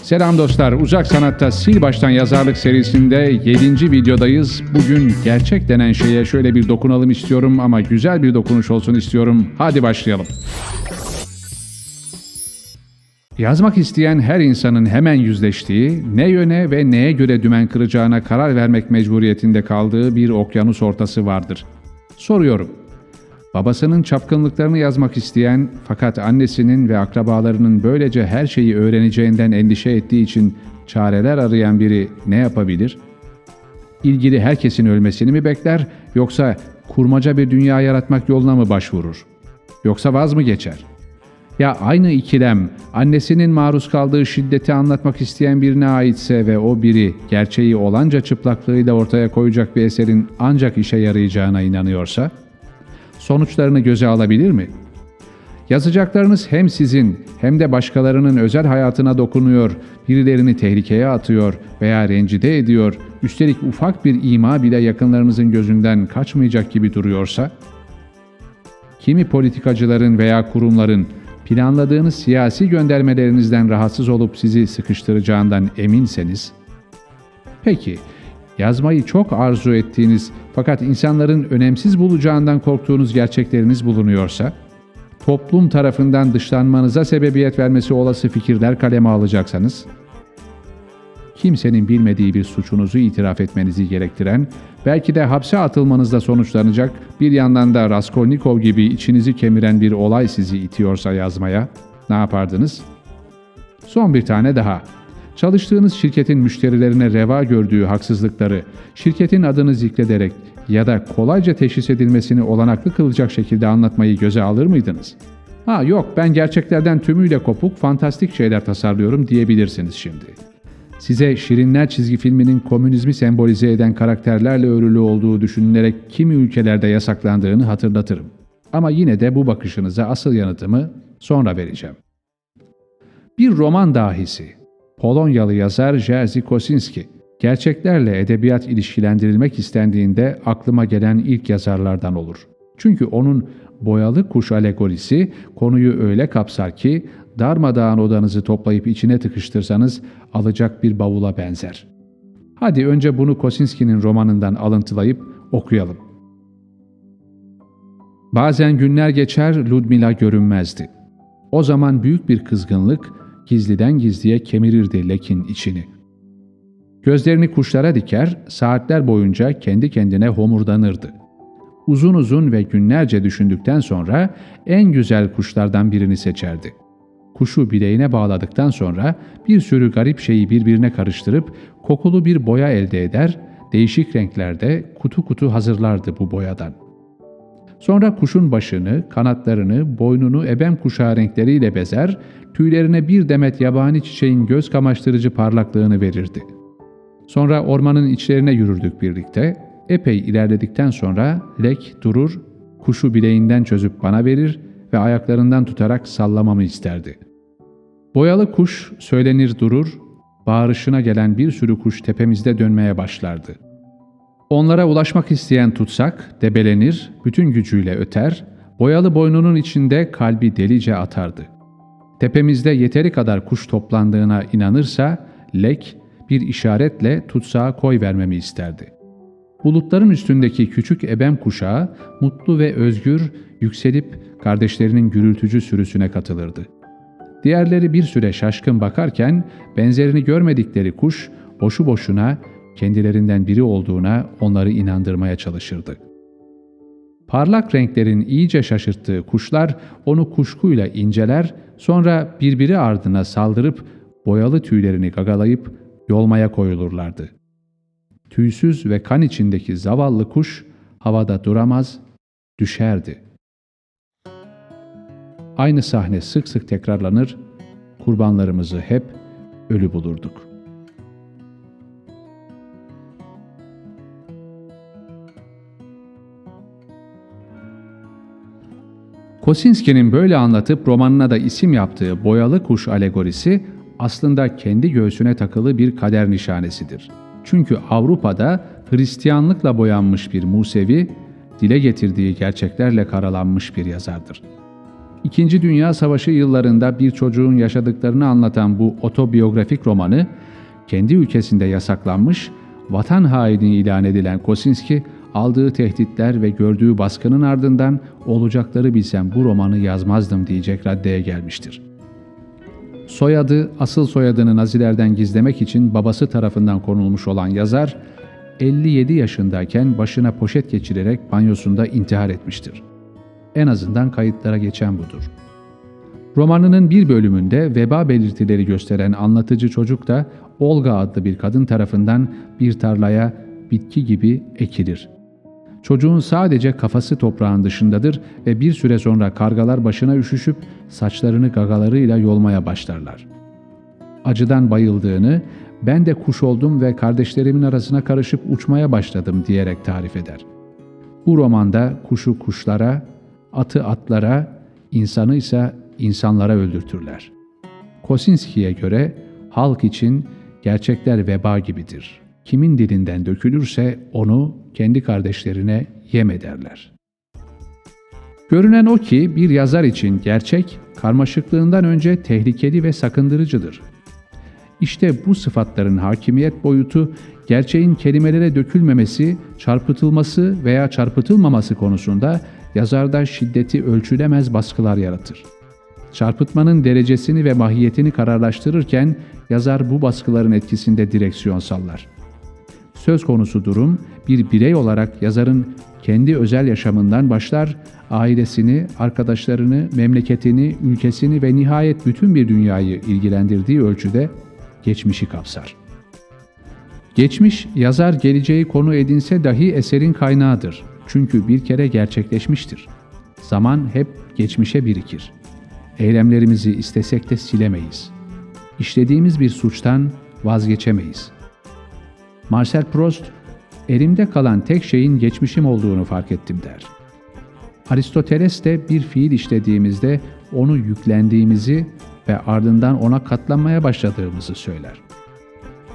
Selam dostlar, Uzak Sanat'ta Sil Baştan Yazarlık serisinde 7. videodayız. Bugün gerçek denen şeye şöyle bir dokunalım istiyorum ama güzel bir dokunuş olsun istiyorum. Hadi başlayalım. Yazmak isteyen her insanın hemen yüzleştiği, ne yöne ve neye göre dümen kıracağına karar vermek mecburiyetinde kaldığı bir okyanus ortası vardır. Soruyorum. Babasının çapkınlıklarını yazmak isteyen fakat annesinin ve akrabalarının böylece her şeyi öğreneceğinden endişe ettiği için çareler arayan biri ne yapabilir? İlgili herkesin ölmesini mi bekler yoksa kurmaca bir dünya yaratmak yoluna mı başvurur? Yoksa vaz mı geçer? Ya aynı ikilem annesinin maruz kaldığı şiddeti anlatmak isteyen birine aitse ve o biri gerçeği olanca çıplaklığıyla ortaya koyacak bir eserin ancak işe yarayacağına inanıyorsa? Sonuçlarını göze alabilir mi? Yazacaklarınız hem sizin hem de başkalarının özel hayatına dokunuyor, birilerini tehlikeye atıyor veya rencide ediyor, üstelik ufak bir ima bile yakınlarınızın gözünden kaçmayacak gibi duruyorsa? Kimi politikacıların veya kurumların planladığınız siyasi göndermelerinizden rahatsız olup sizi sıkıştıracağından eminseniz? Peki, yazmayı çok arzu ettiğiniz fakat insanların önemsiz bulacağından korktuğunuz gerçekleriniz bulunuyorsa, toplum tarafından dışlanmanıza sebebiyet vermesi olası fikirler kaleme alacaksanız, kimsenin bilmediği bir suçunuzu itiraf etmenizi gerektiren, belki de hapse atılmanızla sonuçlanacak, bir yandan da Raskolnikov gibi içinizi kemiren bir olay sizi itiyorsa yazmaya, ne yapardınız? Son bir tane daha. Çalıştığınız şirketin müşterilerine reva gördüğü haksızlıkları, şirketin adını zikrederek ya da kolayca teşhis edilmesini olanaklı kılacak şekilde anlatmayı göze alır mıydınız? Ha yok, ben gerçeklerden tümüyle kopuk, fantastik şeyler tasarlıyorum diyebilirsiniz şimdi. Size Şirinler çizgi filminin komünizmi sembolize eden karakterlerle örülü olduğu düşünülerek kimi ülkelerde yasaklandığını hatırlatırım. Ama yine de bu bakışınıza asıl yanıtımı sonra vereceğim. Bir roman dahisi, Polonyalı yazar Jerzy Kosinski, gerçeklerle edebiyat ilişkilendirilmek istendiğinde aklıma gelen ilk yazarlardan olur. Çünkü onun boyalı kuş alegorisi konuyu öyle kapsar ki darmadağın odanızı toplayıp içine tıkıştırsanız alacak bir bavula benzer. Hadi önce bunu Kosinski'nin romanından alıntılayıp okuyalım. Bazen günler geçer, Ludmila görünmezdi. O zaman büyük bir kızgınlık gizliden gizliye kemirirdi Lek'in içini. Gözlerini kuşlara diker, saatler boyunca kendi kendine homurdanırdı. Uzun uzun ve günlerce düşündükten sonra en güzel kuşlardan birini seçerdi. Kuşu bileğine bağladıktan sonra bir sürü garip şeyi birbirine karıştırıp kokulu bir boya elde eder, değişik renklerde kutu kutu hazırlardı bu boyadan. Sonra kuşun başını, kanatlarını, boynunu ebem kuşağı renkleriyle bezer, tüylerine bir demet yabani çiçeğin göz kamaştırıcı parlaklığını verirdi. Sonra ormanın içlerine yürürdük birlikte. Epey ilerledikten sonra Lek durur, kuşu bileğinden çözüp bana verir ve ayaklarından tutarak sallamamı isterdi. Boyalı kuş söylenir durur, bağırışına gelen bir sürü kuş tepemizde dönmeye başlardı. Onlara ulaşmak isteyen tutsak debelenir, bütün gücüyle öter, boyalı boynunun içinde kalbi delice atardı. Tepemizde yeteri kadar kuş toplandığına inanırsa Lek bir işaretle tutsağa koy vermemi isterdi. Bulutların üstündeki küçük ebem kuşağı mutlu ve özgür yükselip kardeşlerinin gürültücü sürüsüne katılırdı. Diğerleri bir süre şaşkın bakarken benzerini görmedikleri kuş boşu boşuna kendilerinden biri olduğuna onları inandırmaya çalışırdı. Parlak renklerin iyice şaşırttığı kuşlar onu kuşkuyla inceler, sonra birbiri ardına saldırıp boyalı tüylerini gagalayıp yolmaya koyulurlardı. Tüysüz ve kan içindeki zavallı kuş havada duramaz, düşerdi. Aynı sahne sık sık tekrarlanır, kurbanlarımızı hep ölü bulurduk. Kosinski'nin böyle anlatıp romanına da isim yaptığı boyalı kuş alegorisi aslında kendi göğsüne takılı bir kader nişanesidir. Çünkü Avrupa'da Hristiyanlıkla boyanmış bir Musevi, dile getirdiği gerçeklerle karalanmış bir yazardır. İkinci Dünya Savaşı yıllarında bir çocuğun yaşadıklarını anlatan bu otobiyografik romanı, kendi ülkesinde yasaklanmış, vatan haini ilan edilen Kosinski, aldığı tehditler ve gördüğü baskının ardından olacakları bilsem bu romanı yazmazdım diyecek raddeye gelmiştir. Soyadı, asıl soyadını Nazilerden gizlemek için babası tarafından konulmuş olan yazar, 57 yaşındayken başına poşet geçirerek banyosunda intihar etmiştir. En azından kayıtlara geçen budur. Romanının bir bölümünde veba belirtileri gösteren anlatıcı çocuk da Olga adlı bir kadın tarafından bir tarlaya bitki gibi ekilir. Çocuğun sadece kafası toprağın dışındadır ve bir süre sonra kargalar başına üşüşüp saçlarını gagalarıyla yolmaya başlarlar. Acıdan bayıldığını, ben de kuş oldum ve kardeşlerimin arasına karışıp uçmaya başladım diyerek tarif eder. Bu romanda kuşu kuşlara, atı atlara, insanı ise insanlara öldürtürler. Kosinski'ye göre halk için gerçekler veba gibidir. Kimin dilinden dökülürse onu kendi kardeşlerine yem ederler. Görünen o ki bir yazar için gerçek, karmaşıklığından önce tehlikeli ve sakındırıcıdır. İşte bu sıfatların hakimiyet boyutu, gerçeğin kelimelere dökülmemesi, çarpıtılması veya çarpıtılmaması konusunda yazarda şiddeti ölçülemez baskılar yaratır. Çarpıtmanın derecesini ve mahiyetini kararlaştırırken yazar bu baskıların etkisinde direksiyon sallar. Söz konusu durum bir birey olarak yazarın kendi özel yaşamından başlar, ailesini, arkadaşlarını, memleketini, ülkesini ve nihayet bütün bir dünyayı ilgilendirdiği ölçüde geçmişi kapsar. Geçmiş, yazar geleceği konu edinse dahi eserin kaynağıdır. Çünkü bir kere gerçekleşmiştir. Zaman hep geçmişe birikir. Eylemlerimizi istesek de silemeyiz. İşlediğimiz bir suçtan vazgeçemeyiz. Marcel Proust, elimde kalan tek şeyin geçmişim olduğunu fark ettim der. Aristoteles de bir fiil işlediğimizde onu yüklendiğimizi ve ardından ona katlanmaya başladığımızı söyler.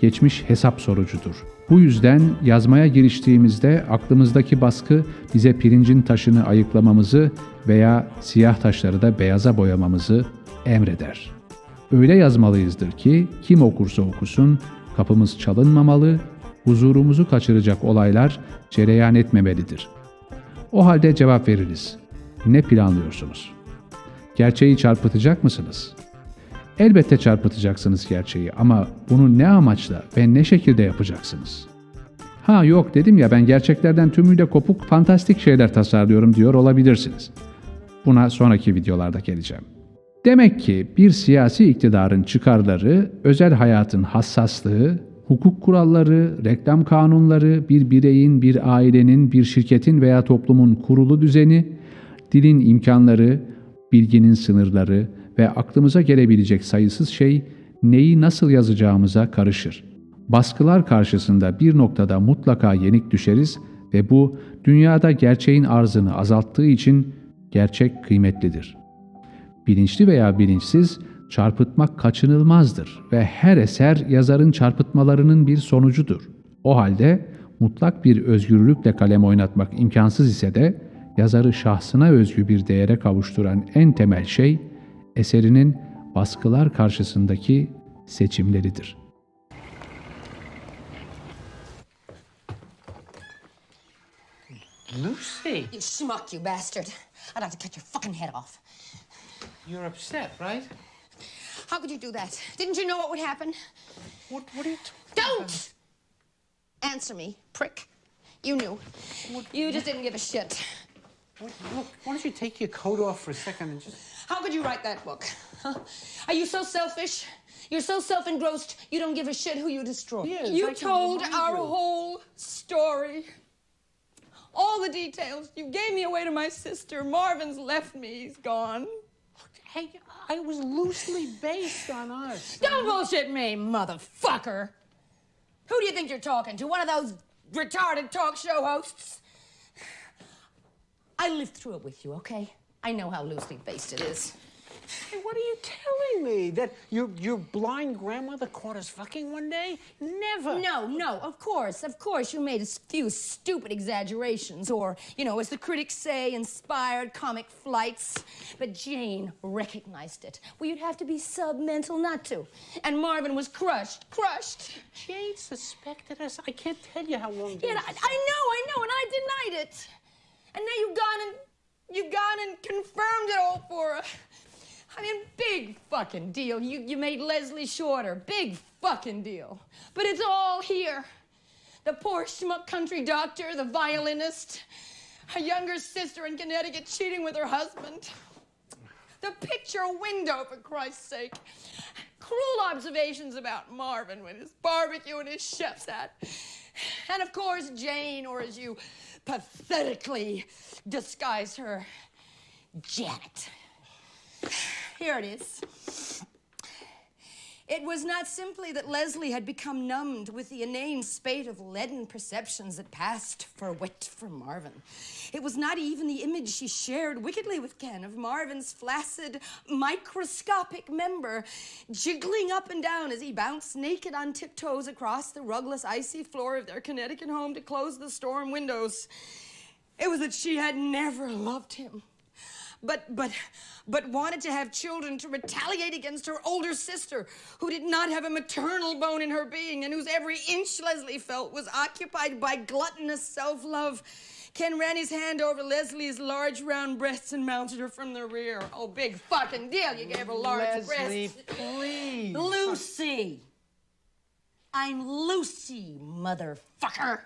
Geçmiş hesap sorucudur. Bu yüzden yazmaya giriştiğimizde aklımızdaki baskı bize pirincin taşını ayıklamamızı veya siyah taşları da beyaza boyamamızı emreder. Öyle yazmalıyızdır ki kim okursa okusun kapımız çalınmamalı, huzurumuzu kaçıracak olaylar cereyan etmemelidir. O halde cevap veririz. Ne planlıyorsunuz? Gerçeği çarpıtacak mısınız? Elbette çarpıtacaksınız gerçeği ama bunu ne amaçla ve ne şekilde yapacaksınız? Ha yok dedim ya ben gerçeklerden tümüyle kopuk fantastik şeyler tasarlıyorum diyor olabilirsiniz. Buna sonraki videolarda geleceğim. Demek ki bir siyasi iktidarın çıkarları, özel hayatın hassaslığı, hukuk kuralları, reklam kanunları, bir bireyin, bir ailenin, bir şirketin veya toplumun kurulu düzeni, dilin imkanları, bilginin sınırları ve aklımıza gelebilecek sayısız şey neyi nasıl yazacağımıza karışır. Baskılar karşısında bir noktada mutlaka yenik düşeriz ve bu dünyada gerçeğin arzını azalttığı için gerçek kıymetlidir. Bilinçli veya bilinçsiz çarpıtmak kaçınılmazdır ve her eser yazarın çarpıtmalarının bir sonucudur. O halde mutlak bir özgürlükle kalem oynatmak imkansız ise de yazarı şahsına özgü bir değere kavuşturan en temel şey eserinin baskılar karşısındaki seçimleridir. Lucy, You schmuck, you bastard. I'd like to cut your fucking head off. you're upset, right? How could you do that? Didn't you know what would happen? What are you Don't! Answer me, prick. You knew. You just didn't give a shit. Look, why don't you take your coat off for a second and just... How could you write that book? Huh? Are you so selfish? You're so self-engrossed, you don't give a shit who you destroy. Yes, you I can told remind our you. whole story. All the details. You gave me away to my sister. Marvin's left me. He's gone. Hey, I was loosely based on us. Don't bullshit me, motherfucker. Who do you think you're talking to? One of those retarded talk show hosts? I lived through it with you, okay? I know how loosely based it is. Hey, what are you telling me? way that your blind grandmother caught us fucking one day? Never. No, of course, you made a few stupid exaggerations, or, as the critics say, inspired comic flights. But Jane recognized it. Well, you'd have to be sub-mental not to. And Marvin was crushed. Jane suspected us. I can't tell you how long. Yeah, I know, and I denied it. And now you've gone and confirmed it all for her. I mean, big fucking deal. You made Leslie shorter. Big fucking deal. But it's all here. The poor schmuck country doctor, the violinist, her younger sister in Connecticut cheating with her husband. The picture window, for Christ's sake. Cruel observations about Marvin with his barbecue and his chef's hat. And of course, Jane, or as you pathetically disguise her, Janet. Here it is. It was not simply that Leslie had become numbed with the inane spate of leaden perceptions that passed for wit for Marvin. It was not even the image she shared wickedly with Ken of Marvin's flaccid, microscopic member jiggling up and down as he bounced naked on tiptoes across the rugless, icy floor of their Connecticut home to close the storm windows. It was that she had never loved him. But wanted to have children to retaliate against her older sister, who did not have a maternal bone in her being and whose every inch, Leslie felt, was occupied by gluttonous self-love. Ken ran his hand over Leslie's large round breasts and mounted her from the rear. Oh, big fucking deal, you gave her large Leslie, breasts. please. Lucy. I'm Lucy, motherfucker.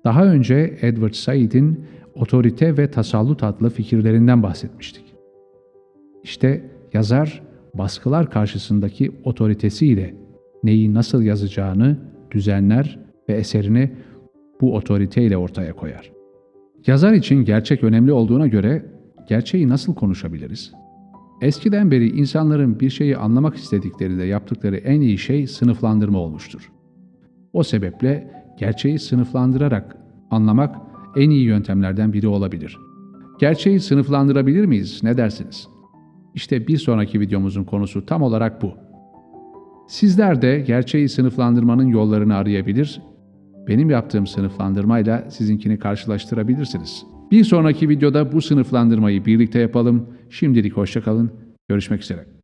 Daha önce Edward Said'in otorite ve tasallut adlı fikirlerinden bahsetmiştik. İşte yazar baskılar karşısındaki otoritesiyle neyi nasıl yazacağını düzenler ve eserini bu otoriteyle ortaya koyar. Yazar için gerçek önemli olduğuna göre gerçeği nasıl konuşabiliriz? Eskiden beri insanların bir şeyi anlamak istediklerinde yaptıkları en iyi şey sınıflandırma olmuştur. O sebeple gerçeği sınıflandırarak anlamak en iyi yöntemlerden biri olabilir. Gerçeği sınıflandırabilir miyiz? Ne dersiniz? İşte bir sonraki videomuzun konusu tam olarak bu. Sizler de gerçeği sınıflandırmanın yollarını arayabilir, benim yaptığım sınıflandırmayla sizinkini karşılaştırabilirsiniz. Bir sonraki videoda bu sınıflandırmayı birlikte yapalım. Şimdilik hoşça kalın. Görüşmek üzere.